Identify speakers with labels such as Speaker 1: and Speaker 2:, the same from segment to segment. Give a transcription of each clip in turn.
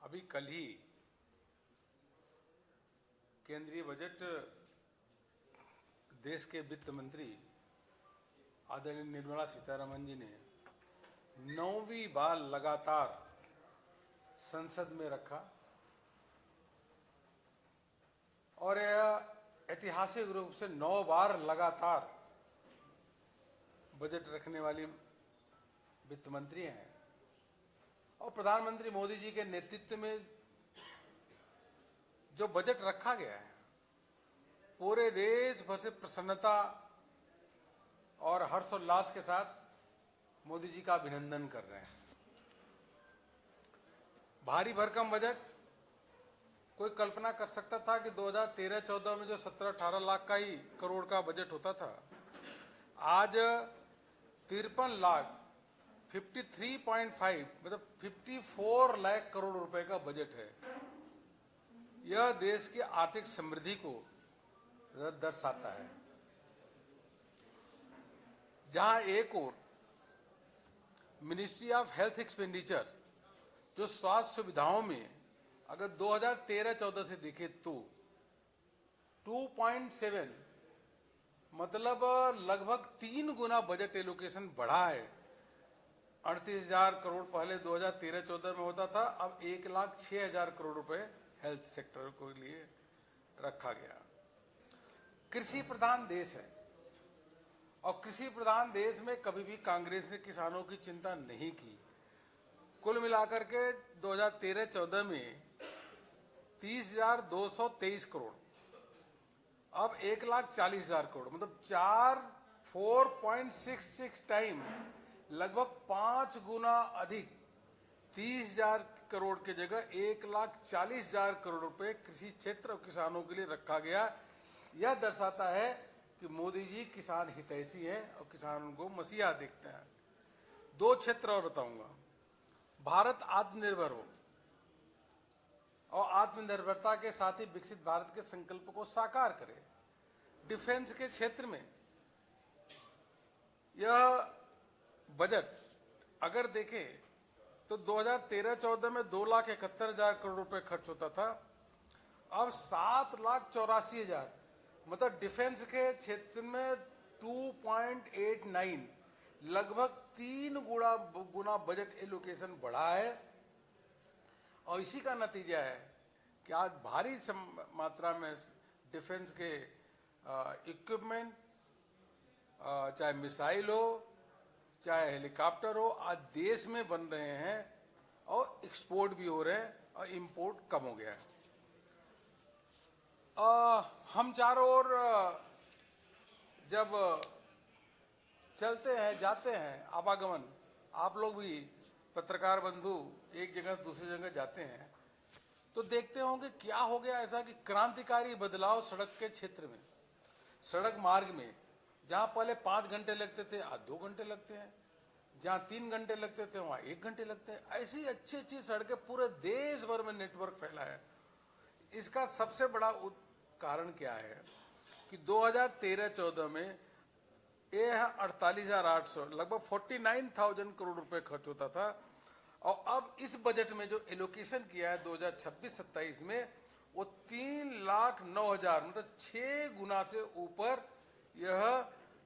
Speaker 1: अभी कल ही केंद्रीय बजट देश के वित्त मंत्री आदरणीय निर्मला सीतारमण जी ने 9वीं बार लगातार संसद में रखा और यह ऐतिहासिक रूप से 9 बार लगातार बजट रखने वाली वित्त मंत्री हैं और प्रधानमंत्री मोदी जी के नेतृत्व में जो बजट रखा गया है पूरे देश भर से प्रसन्नता और हर्षोल्लास के साथ मोदी जी का अभिनंदन कर रहे हैं। भारी भरकम बजट, कोई कल्पना कर सकता था कि 2013-14 में जो 17-18 लाख का ही करोड़ का बजट होता था, आज 53 लाख 53.5 मतलब 54 लाख करोड़ रुपए का बजट है। यह देश की आर्थिक समृद्धि को दर्शाता है। जहां एक ओर मिनिस्ट्री ऑफ हेल्थ एक्सपेंडिचर जो स्वास्थ्य सुविधाओं में अगर 2013-14 से देखे तो 2.7 मतलब लगभग 3 गुना बजट एलोकेशन बढ़ा है। 38,000 करोड़ पहले 2013-14 में होता था, अब 1,06,000 करोड़ रुपए हेल्थ सेक्टर को लिए रखा गया। कृषि प्रधान देश है और कृषि प्रधान देश में कभी भी कांग्रेस ने किसानों की चिंता नहीं की। कुल मिलाकर के 2013-14 में 30,223 करोड़, अब 1,40,000 करोड़ मतलब 4.66 टाइम, लगभग 5 गुना अधिक 30,000 करोड़ के जगह 1,40,000 करोड़ रुपए कृषि क्षेत्र और किसानों के लिए रखा गया। यह दर्शाता है कि मोदी जी किसान हितैषी हैं और किसानों को मसीहा देखते हैं। 2 क्षेत्र और बताऊंगा। भारत आत्मनिर्भर हो और आत्मनिर्भरता के साथ ही विकसित भारत के संकल्प को साकार करे। डिफेंस के क्षेत्र में यह बजट अगर देखें तो 2013-14 में 2,71,000 करोड़ रुपए खर्च होता था, अब 7,84,000 मतलब डिफेंस के क्षेत्र में 2.89 लगभग 3 गुना बजट एलोकेशन बढ़ा है। और इसी का नतीजा है कि आज भारी मात्रा में डिफेंस के इक्विपमेंट, चाहे मिसाइल हो चाहे हेलीकॉप्टर हो, आज देश में बन रहे हैं और एक्सपोर्ट भी हो रहे हैं और इंपोर्ट कम हो गया है। हम चारों ओर जब चलते हैं जाते हैं, आवागमन, आप लोग भी पत्रकार बंधु एक जगह दूसरी जगह जाते हैं तो देखते होंगे क्या हो गया ऐसा कि क्रांतिकारी बदलाव सड़क के क्षेत्र में, सड़क मार्ग में, जहां पहले 5 घंटे लगते थे आज 2 घंटे लगते हैं, जहां 3 घंटे लगते थे वहां 1 घंटे लगते हैं। ऐसी अच्छी अच्छी सड़कें पूरे देश भर में नेटवर्क फैला है। इसका सबसे बड़ा कारण क्या है कि 2013-14 में यह 48,800 लगभग 49,000 करोड़ रुपए खर्च होता था और अब इस बजट में जो एलोकेशन किया है 2026-27 में वो 3,09,000 मतलब 6 गुना से ऊपर यह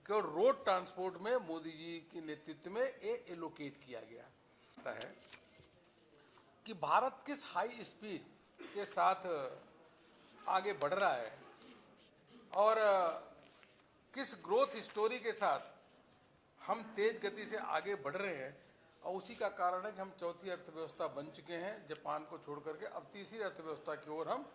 Speaker 1: केवल रोड ट्रांसपोर्ट में मोदी जी के नेतृत्व में ये एलोकेट किया गया है। कि भारत किस हाई स्पीड के साथ आगे बढ़ रहा है और किस ग्रोथ स्टोरी के साथ हम तेज गति से आगे बढ़ रहे हैं, और उसी का कारण है कि हम चौथी अर्थव्यवस्था बन चुके हैं जापान को छोड़ करके। अब तीसरी अर्थव्यवस्था की ओर हम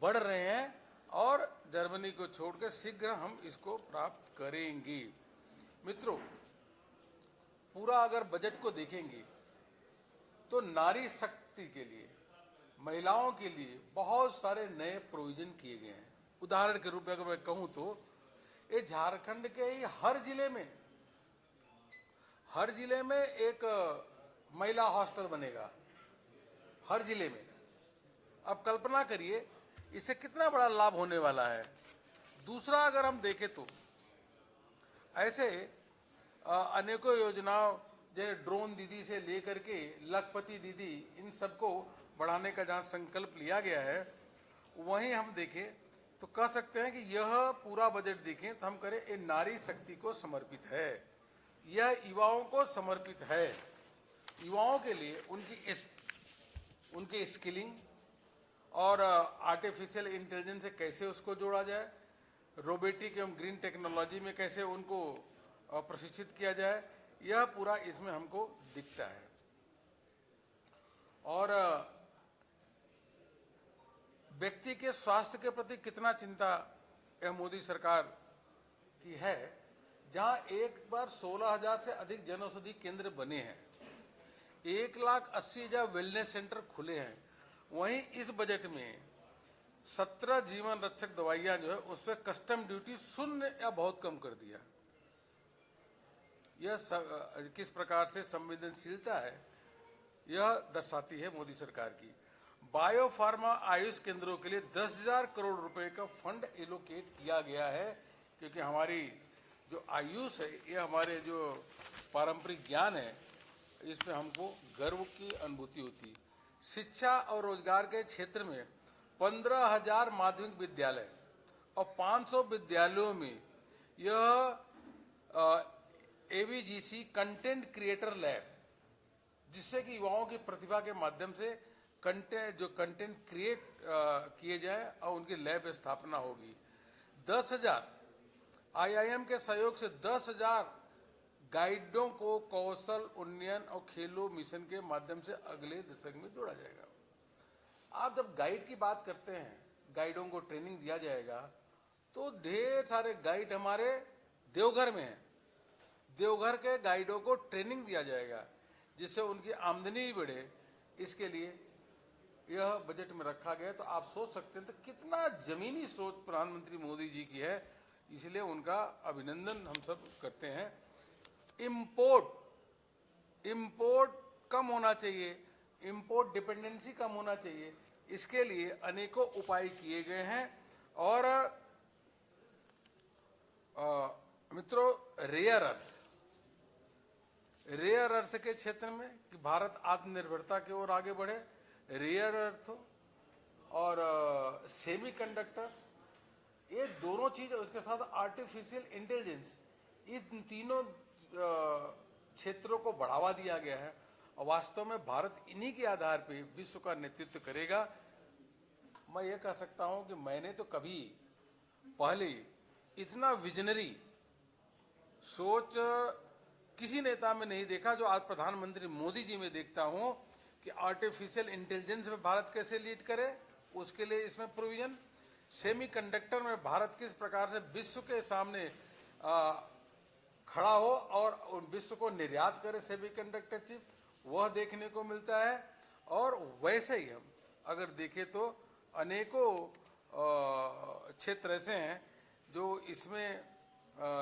Speaker 1: बढ़ रहे हैं और जर्मनी को छोड़ के शीघ्र हम इसको प्राप्त करेंगे। मित्रों, पूरा अगर बजट को देखेंगे तो नारी शक्ति के लिए, महिलाओं के लिए बहुत सारे नए प्रोविजन किए गए हैं। उदाहरण के रूप में अगर मैं कहूं तो ये झारखंड के ही हर जिले में एक महिला हॉस्टल बनेगा, हर जिले में। अब कल्पना करिए इससे कितना बड़ा लाभ होने वाला है। दूसरा अगर हम देखें तो ऐसे अनेकों योजनाओं जैसे ड्रोन दीदी से लेकर के लखपति दीदी, इन सबको बढ़ाने का जहाँ संकल्प लिया गया है, वहीं हम देखें तो कह सकते हैं कि यह पूरा बजट देखें तो हम करें ये नारी शक्ति को समर्पित है, यह युवाओं को समर्पित है। युवाओं के लिए उनकी स्किलिंग और आर्टिफिशियल इंटेलिजेंस से कैसे उसको जोड़ा जाए, रोबोटिक एवं ग्रीन टेक्नोलॉजी में कैसे उनको प्रशिक्षित किया जाए, यह पूरा इसमें हमको दिखता है। और व्यक्ति के स्वास्थ्य के प्रति कितना चिंता यह मोदी सरकार की है, जहां एक बार 16,000 से अधिक जनौषधि केंद्र बने हैं, 1,80,000 वेलनेस सेंटर खुले हैं, वहीं इस बजट में 17 जीवन रक्षक दवाइयां जो है उस पर कस्टम ड्यूटी शून्य या बहुत कम कर दिया। यह किस प्रकार से संवेदनशीलता है, यह दर्शाती है मोदी सरकार की। बायो फार्मा आयुष केंद्रों के लिए 10,000 करोड़ रुपए का फंड एलोकेट किया गया है, क्योंकि हमारी जो आयुष है, ये हमारे जो पारंपरिक ज्ञान है, इस पे हमको गर्व की अनुभूति होती है। शिक्षा और रोजगार के क्षेत्र में 15,000 माध्यमिक विद्यालय और 500 विद्यालयों में यह एवीजीसी कंटेंट क्रिएटर लैब, जिससे कि युवाओं की प्रतिभा के माध्यम से कंटेंट क्रिएट किए जाए और उनकी लैब स्थापना होगी। 10,000 आईआईएम के सहयोग से 10,000 गाइडों को कौशल उन्नयन और खेलो मिशन के माध्यम से अगले दशक में जोड़ा जाएगा। आप जब गाइड की बात करते हैं, गाइडों को ट्रेनिंग दिया जाएगा, तो ढेर सारे गाइड हमारे देवघर में हैं। देवघर के गाइडों को ट्रेनिंग दिया जाएगा, जिससे उनकी आमदनी भी बढ़े। इसके लिए यह बजट में रखा गया। तो आप सोच सकते हैं तो कितना जमीनी सोच प्रधानमंत्री मोदी जी की है, इसलिए उनका अभिनंदन हम सब करते हैं। इंपोर्ट कम होना चाहिए, इंपोर्ट डिपेंडेंसी कम होना चाहिए, इसके लिए अनेकों उपाय किए गए हैं। और मित्रों, रेयर अर्थ के क्षेत्र में कि भारत आत्मनिर्भरता की ओर आगे बढ़े, रेयर अर्थ और सेमीकंडक्टर, ये दोनों चीज, उसके साथ आर्टिफिशियल इंटेलिजेंस, इन तीनों क्षेत्रों को बढ़ावा दिया गया है। और वास्तव में भारत इन्हीं के आधार पर विश्व का नेतृत्व करेगा। मैं ये कह सकता हूं कि मैंने तो कभी पहले इतना विजनरी सोच किसी नेता में नहीं देखा जो आज प्रधानमंत्री मोदी जी में देखता हूं, कि आर्टिफिशियल इंटेलिजेंस में भारत कैसे लीड करे, उसके लिए इसमें प्रोविजन। सेमीकंडक्टर में भारत किस प्रकार से विश्व के सामने खड़ा हो और विश्व को निर्यात करे सेमीकंडक्टर चिप, वह देखने को मिलता है। और वैसे ही हम अगर देखें तो अनेकों क्षेत्र ऐसे हैं जो इसमें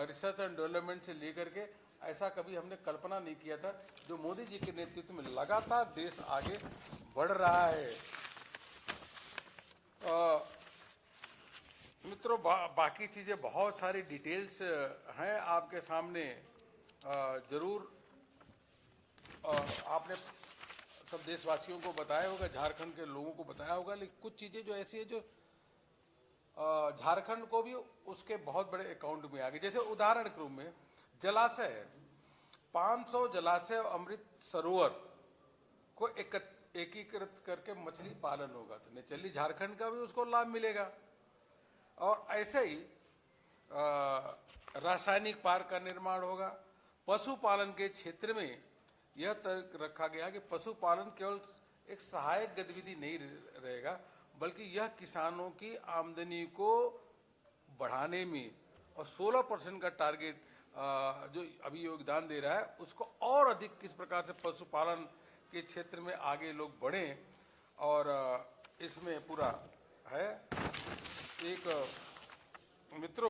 Speaker 1: रिसर्च एंड डेवलपमेंट से लेकर के ऐसा कभी हमने कल्पना नहीं किया था, जो मोदी जी के नेतृत्व में लगातार देश आगे बढ़ रहा है। मित्रों, बाकी चीजें बहुत सारी डिटेल्स हैं आपके सामने। जरूर आपने सब देशवासियों को बताया होगा, झारखंड के लोगों को बताया होगा, लेकिन कुछ चीजें जो ऐसी है जो झारखंड को भी उसके बहुत बड़े अकाउंट में आ गई। जैसे उदाहरण के रूप में जलाशय है, 500 जलाशय अमृत सरोवर को एकीकृत करके मछली पालन होगा, तो नेचुरली झारखंड का भी उसको लाभ मिलेगा। और ऐसे ही रासायनिक पार्क का निर्माण होगा। पशुपालन के क्षेत्र में यह तर्क रखा गया कि पशुपालन केवल एक सहायक गतिविधि नहीं रहेगा, बल्कि यह किसानों की आमदनी को बढ़ाने में और 16% का टारगेट जो अभी योगदान दे रहा है, उसको और अधिक किस प्रकार से पशुपालन के क्षेत्र में आगे लोग बढ़ें, और इसमें पूरा है। एक मित्रों